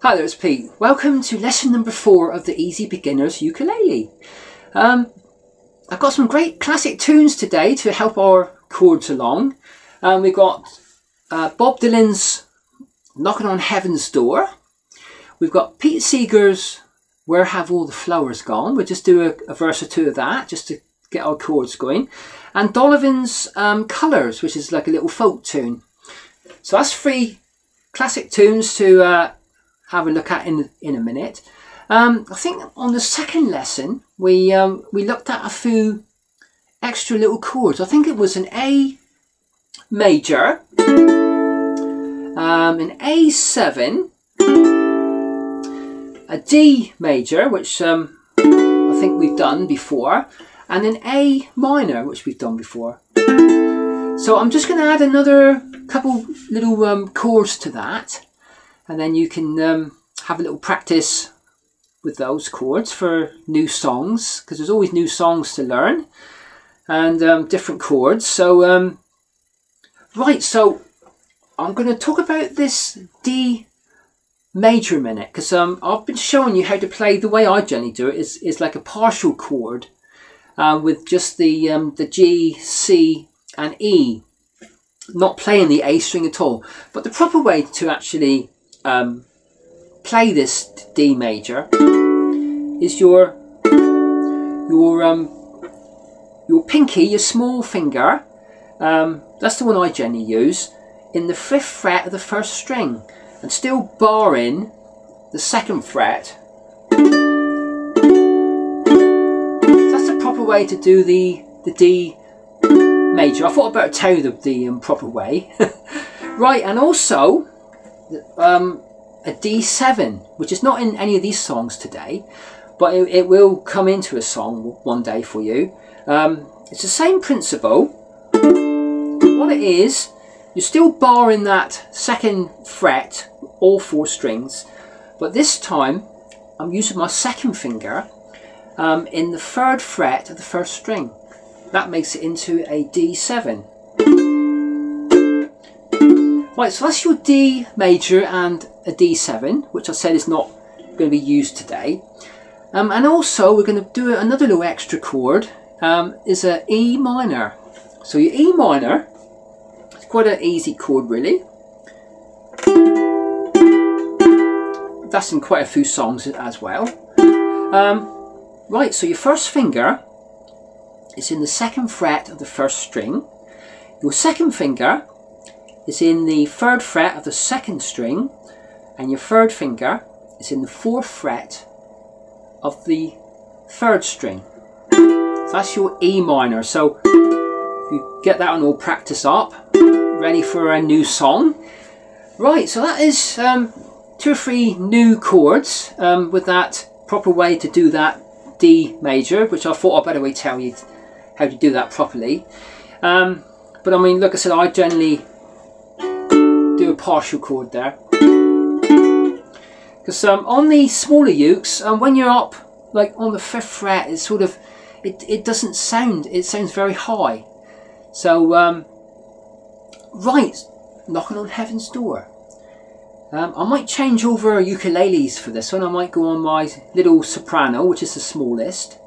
Hi there, it's Pete. Welcome to lesson number 4 of the Easy Beginner's Ukulele. I've got some great classic tunes today to help our chords along. We've got Bob Dylan's Knocking on Heaven's Door. We've got Pete Seeger's Where Have All the Flowers Gone. We'll just do a verse or two of that just to get our chords going. And Donovan's Colours, which is like a little folk tune. So that's 3 classic tunes to have a look at in a minute. I think on the second lesson we looked at a few extra little chords. I think it was an A major, an A7, a D major, which I think we've done before, and an A minor, which we've done before. So I'm just going to add another couple little chords to that. And then you can have a little practice with those chords for new songs, because there's always new songs to learn and different chords. So right, so I'm going to talk about this D major a minute, because I've been showing you how to play. The way I generally do it is like a partial chord with just the G, C and E, not playing the A string at all. But the proper way to actually play this D major is your pinky, your small finger, that's the one I generally use, in the 5th fret of the 1st string, and still barring the 2nd fret. That's the proper way to do the D major. I thought I'd better tell you the proper way. Right, and also a D7, which is not in any of these songs today, but it will come into a song one day for you. It's the same principle. What it is, you're still barring that 2nd fret, all 4 strings, but this time I'm using my 2nd finger in the 3rd fret of the 1st string. That makes it into a D7. Right, so that's your D major and a D7, which I said is not going to be used today. And also we're going to do another little extra chord, is a E minor. So your E minor, it's quite an easy chord really. That's in quite a few songs as well. Right, so your 1st finger is in the 2nd fret of the 1st string. Your 2nd finger is in the 3rd fret of the 2nd string, and your 3rd finger is in the 4th fret of the 3rd string. So that's your E minor. So if you get that one all practice up, ready for a new song. Right, so that is 2 or 3 new chords with that proper way to do that D major, which I thought I'd better tell you how to do that properly. But I mean, like I said, I generally do a partial chord there, because on the smaller ukes, when you're up like on the 5th fret, it's sort of it doesn't sound, it sounds very high. So right, Knocking on Heaven's Door. I might change over ukuleles for this one. I might go on my little soprano, which is the smallest.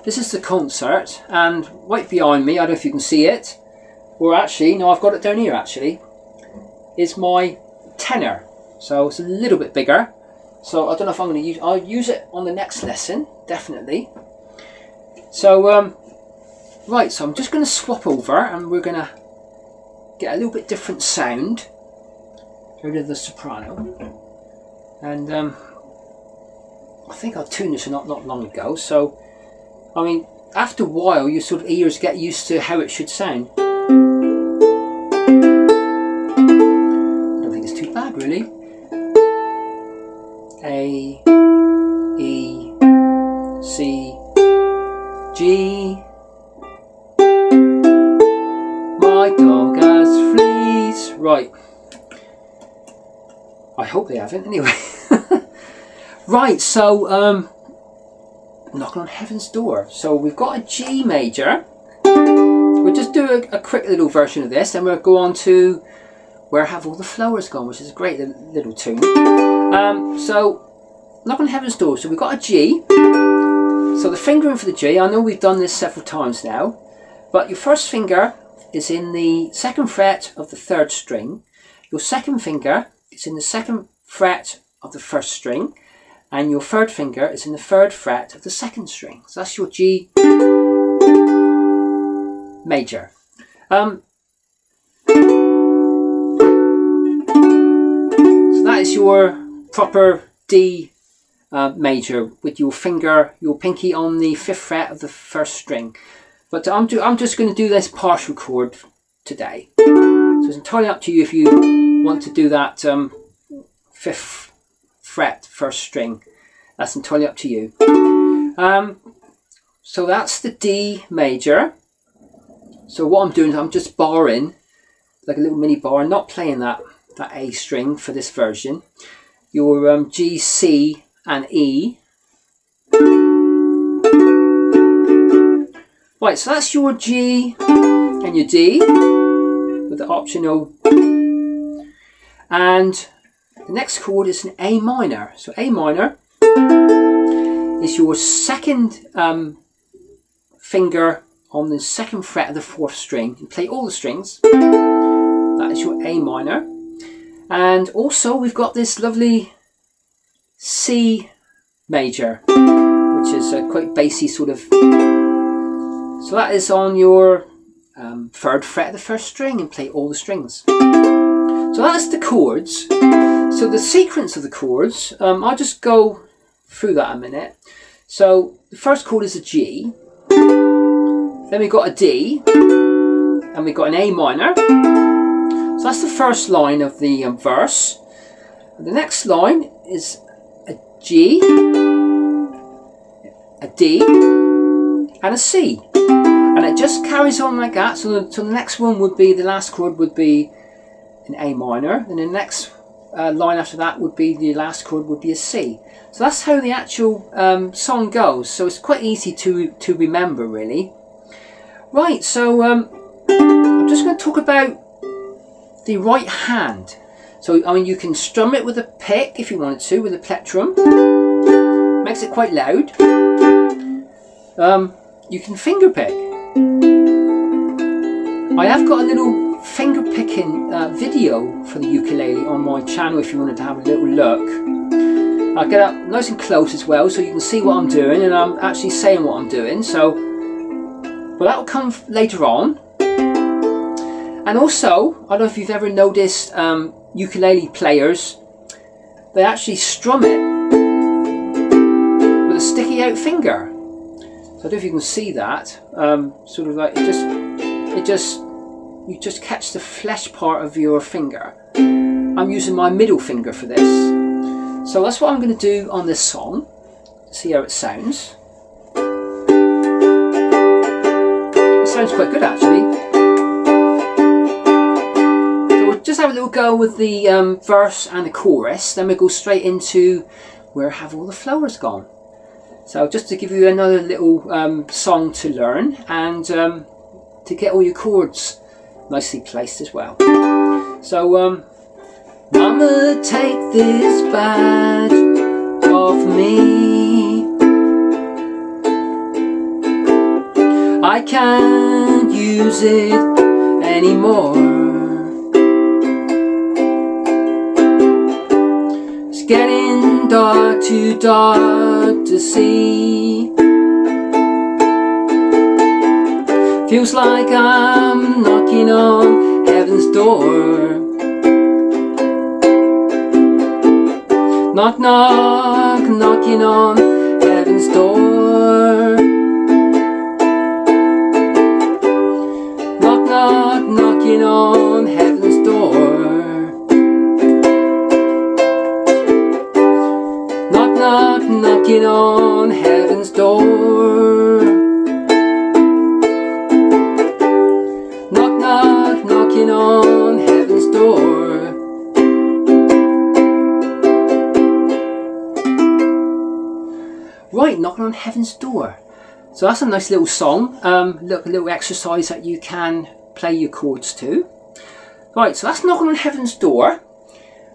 This is the concert, and right behind me, I don't know if you can see it, or actually no, I've got it down here actually, is my tenor. So it's a little bit bigger. So I don't know if I'm going to use, I'll use it on the next lesson, definitely. So right, so I'm just going to swap over, and we're going to get a little bit different sound out of the soprano. And I think I tuned this not long ago, so I mean, after a while your sort of ears get used to how it should sound. Really, A, E, C, G. My dog has fleas. Right. I hope they haven't. Anyway. Right. So Knocking on Heaven's Door. So we've got a G major. We'll just do a quick little version of this, and we'll go on to Where Have All the Flowers Gone, which is a great little tune. So Knock on Heaven's Door. So we've got a G. So the fingering for the G, I know we've done this several times now, but your first finger is in the 2nd fret of the 3rd string. Your second finger is in the 2nd fret of the 1st string, and your 3rd finger is in the 3rd fret of the 2nd string. So that's your G major. So that is your proper D major, with your finger, your pinky on the 5th fret of the 1st string. But I'm just going to do this partial chord today. So it's entirely up to you if you want to do that 5th fret 1st string. That's entirely up to you. So that's the D major. So what I'm doing is I'm just barring, like a little mini bar, not playing that A string for this version. Your G, C and E. Right, so that's your G and your D with the optional. And the next chord is an A minor. So A minor is your 2nd finger on the 2nd fret of the 4th string. You play all the strings. That is your A minor. And also we've got this lovely C major, which is a quite bassy sort of. So that is on your 3rd fret of the 1st string, and play all the strings. So that's the chords. So the sequence of the chords, I'll just go through that a minute. So the first chord is a G, then we've got a D, and we've got an A minor. So that's the first line of the verse. And the next line is a G, a D, and a C. And it just carries on like that. So the next one would be, the last chord would be an A minor, and the next line after that would be, the last chord would be a C. So that's how the actual song goes. So it's quite easy to remember, really. Right, so I'm just going to talk about the right hand. So I mean, you can strum it with a pick if you wanted to, with a plectrum. Makes it quite loud. You can finger pick. I have got a little finger picking video for the ukulele on my channel if you wanted to have a little look. I'll get up nice and close as well, so you can see what I'm doing, and I'm actually saying what I'm doing. So, but that will come later on. And also, I don't know if you've ever noticed ukulele players, they actually strum it with a sticky out finger. So I don't know if you can see that. Sort of like you just catch the flesh part of your finger. I'm using my middle finger for this. So that's what I'm going to do on this song. See how it sounds. It sounds quite good, actually. Just have a little go with the verse and the chorus, then we'll go straight into Where Have All the Flowers Gone. So just to give you another little song to learn, and to get all your chords nicely placed as well. So Mama, take this badge off me, I can't use it anymore. Getting dark, too dark to see. Feels like I'm knocking on heaven's door. Knock, knock, knocking on heaven's door. Knock, knock, knocking on heaven's door. Knock, knocking on heaven's door. Knock, knock, knocking on heaven's door. Right, knocking on heaven's door. So that's a nice little song, a little exercise that you can play your chords to. So Right, so that's Knocking on Heaven's Door.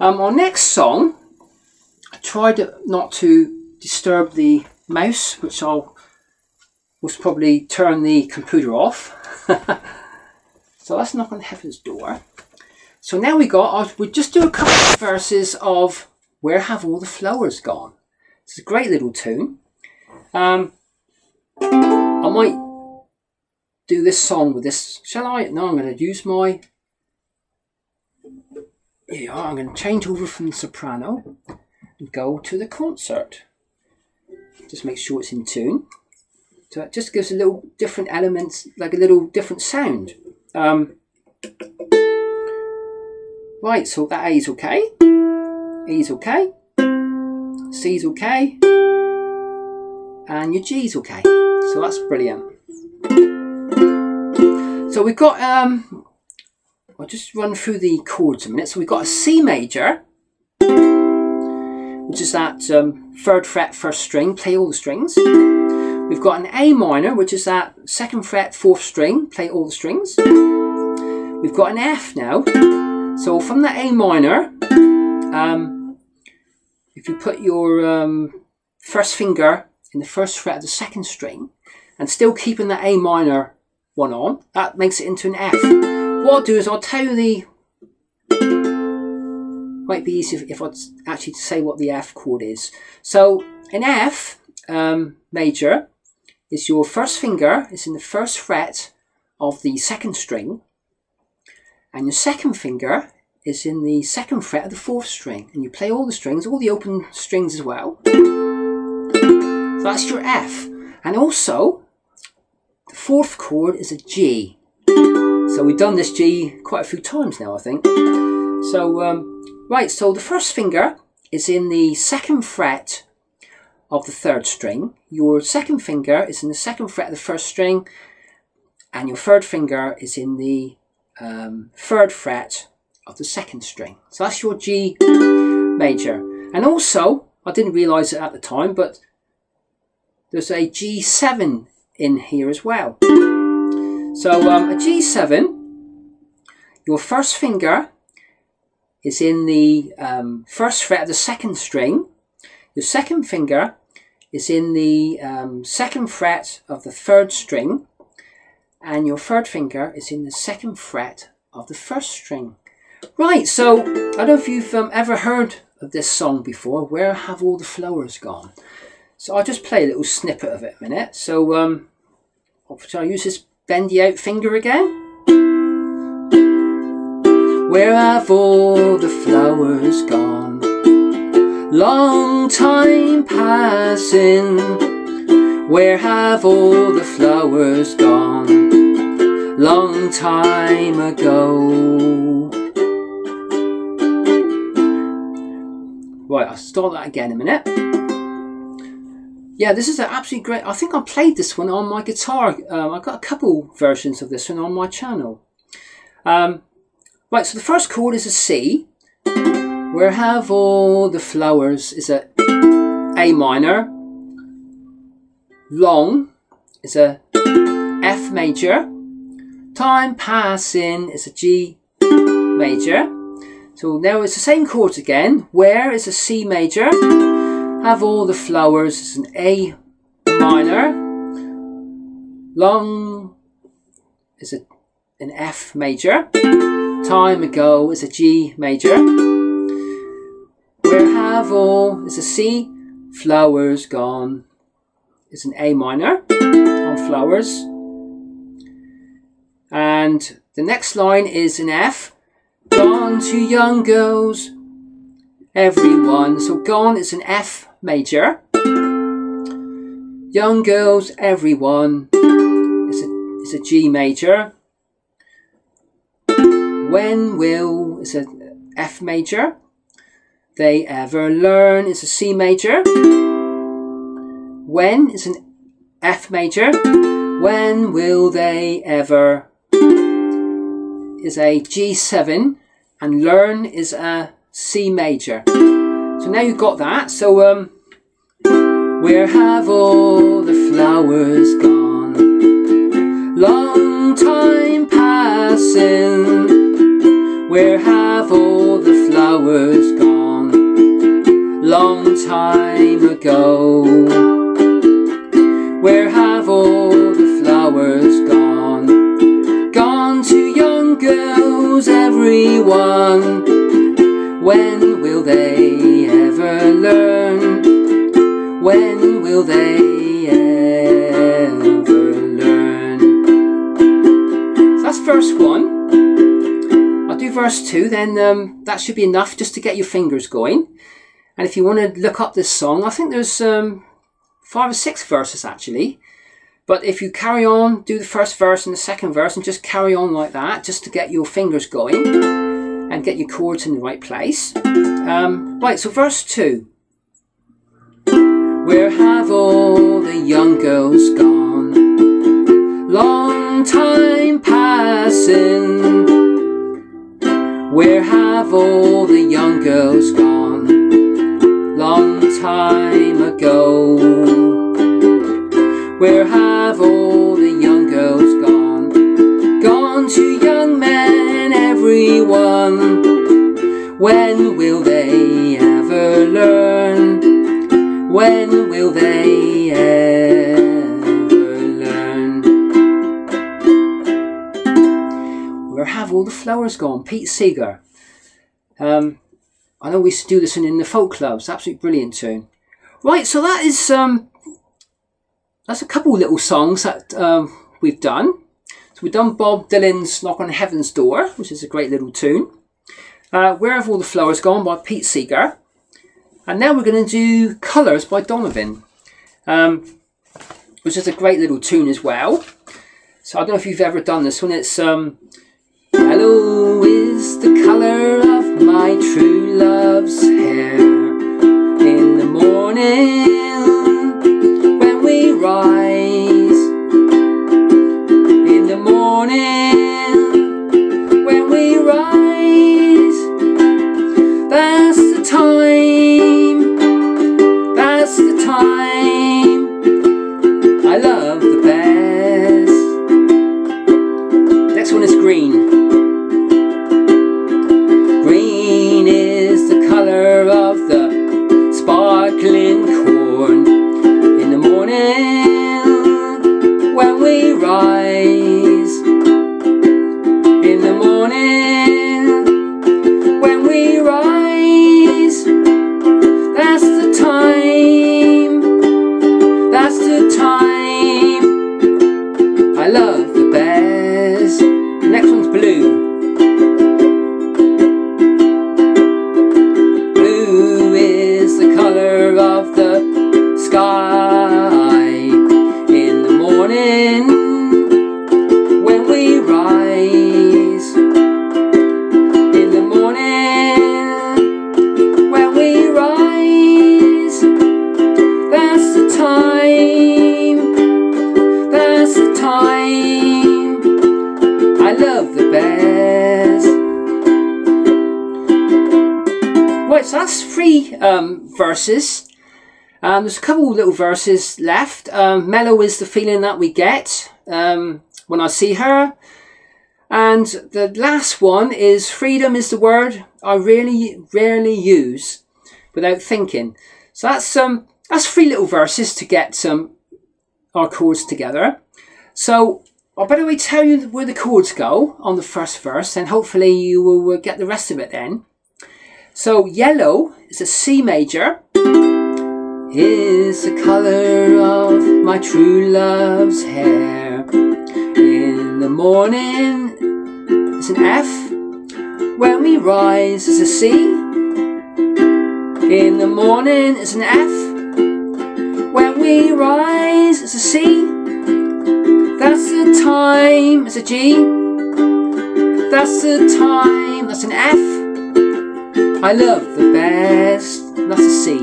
Our next song, I tried not to disturb the mouse, which I'll probably turn the computer off. So that's Knocking on Heaven's Door. So now we'll just do a couple of verses of Where Have All the Flowers Gone. It's a great little tune. I might do this song with this. Shall I? No, I'm going to use my... Yeah, I'm going to change over from the soprano and go to the concert. Just make sure it's in tune. So it just gives a little different elements, like a little different sound. Right, so that A is okay, E is okay, C is okay, and your G is okay. So that's brilliant. So we've got, I'll just run through the chords a minute. So we've got a C major, which is that 3rd fret, 1st string, play all the strings. We've got an A minor, which is that 2nd fret, 4th string, play all the strings. We've got an F now. So from the A minor, if you put your first finger in the 1st fret of the 2nd string and still keeping the A minor one on, that makes it into an F. What I'll do is I'll tell you the... Might be easy if I actually say what the F chord is. So an F major is your first finger is in the 1st fret of the 2nd string, and your 2nd finger is in the 2nd fret of the 4th string, and you play all the strings, all the open strings as well. So that's your F. And also the 4th chord is a G. So we've done this G quite a few times now, I think. So right, so the 1st finger is in the 2nd fret of the 3rd string, your 2nd finger is in the 2nd fret of the 1st string, and your 3rd finger is in the 3rd fret of the 2nd string. So that's your G major. And also, I didn't realise it at the time, but there's a G7 in here as well. So a G7, your 1st finger is in the 1st fret of the 2nd string, your 2nd finger is in the 2nd fret of the 3rd string, and your 3rd finger is in the 2nd fret of the 1st string. Right, so I don't know if you've ever heard of this song before, Where Have All the Flowers Gone? So I'll just play a little snippet of it a minute. So shall I use this bendy out finger again? Where have all the flowers gone? Long time passing. Where have all the flowers gone? Long time ago. Right, I'll start that again in a minute. Yeah, this is an absolutely great... I think I played this one on my guitar. I've got a couple versions of this one on my channel. Right, so the 1st chord is a C. Where have all the flowers is a A minor. Long is a F major. Time passing is a G major. So now it's the same chords again. Where is a C major. Have all the flowers is an A minor. Long is an F major. Time ago is a G major. Where have all is a C. Flowers gone is an A minor on flowers. And the next line is an F. Gone to young girls, everyone. So gone is an F major. Young girls, everyone is a G major. When will is a F major. They ever learn is a C major. When is an F major. When will they ever is a G7, and learn is a C major. So now you've got that. So where have all the flowers gone? Long time passing. Where have all the flowers gone? Long time ago. Where have all the flowers gone? Gone to young girls, everyone. When will they ever learn? When will they ever learn? So that's verse 1. I'll do verse 2, then that should be enough just to get your fingers going. And if you want to look up this song, I think there's 5 or 6 verses actually. But if you carry on, do the first verse and the second verse and just carry on like that, just to get your fingers going and get your chords in the right place. Right, so verse 2. Where have all the young girls gone? Long time passing. Where have all the young girls gone? Long time ago. Where have all the young girls gone? Gone to young men, everyone. When will they ever learn? When will they ever learn? Where have all the flowers gone? Pete Seeger. I know we used to do this in the folk clubs. Absolutely brilliant tune. Right, so that is that's a couple little songs that we've done. So we've done Bob Dylan's Knock on Heaven's Door, which is a great little tune. Where Have All the Flowers Gone by Pete Seeger. And now we're going to do Colours by Donovan, which is a great little tune as well. So I don't know if you've ever done this one. It's yellow is the colour of my true love's hair. In the morning when we rise, in the morning when we rise, that's the time, that's the time I love the best. Next one is green. Green is the colour of the sparkling corn. In the morning when we rise, in the morning when we rise, that's the time, that's the time I love the best. The next one's blue. Blue is the colour of the sky. In the morning when we rise, in the morning when we rise, that's the time, that's the time I love the best. Right, so that's 3 verses. There's a couple little verses left. Mellow is the feeling that we get when I see her. And the last one is freedom is the word I really rarely use without thinking. So that's 3 little verses to get our chords together. So I better tell you where the chords go on the first verse, and hopefully you will get the rest of it then. So yellow is a C major. Is the colour of my true love's hair. In the morning it's an F. When we rise it's a C. In the morning it's an F. When we rise it's a C. That's the time, it's a G. That's the time, that's an F. I love the best, that's a C.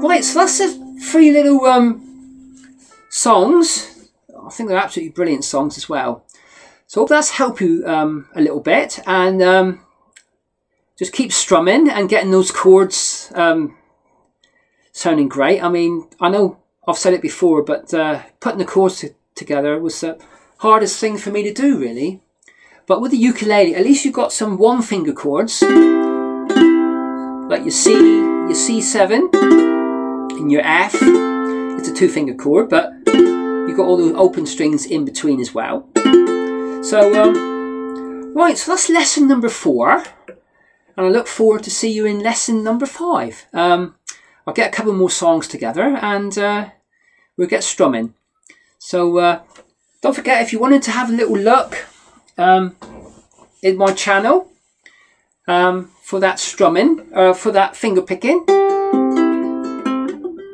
Right, so that's the 3 little songs. I think they're absolutely brilliant songs as well. So I hope that's helped you a little bit, and just keep strumming and getting those chords sounding great. I mean, I know I've said it before, but putting the chords together was the hardest thing for me to do, really. But with the ukulele, at least you've got some one finger chords, like your C, your C7, and your F. It's a 2-finger chord, but you've got all those open strings in between as well. So, right, so that's lesson number 4. And I look forward to see you in lesson number 5. I'll get a couple more songs together and we'll get strumming. So don't forget, if you wanted to have a little look in my channel for that strumming, for that finger picking,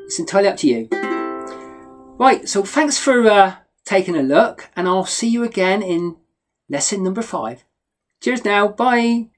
it's entirely up to you. Right, so thanks for taking a look, and I'll see you again in lesson number 5. Cheers now, bye.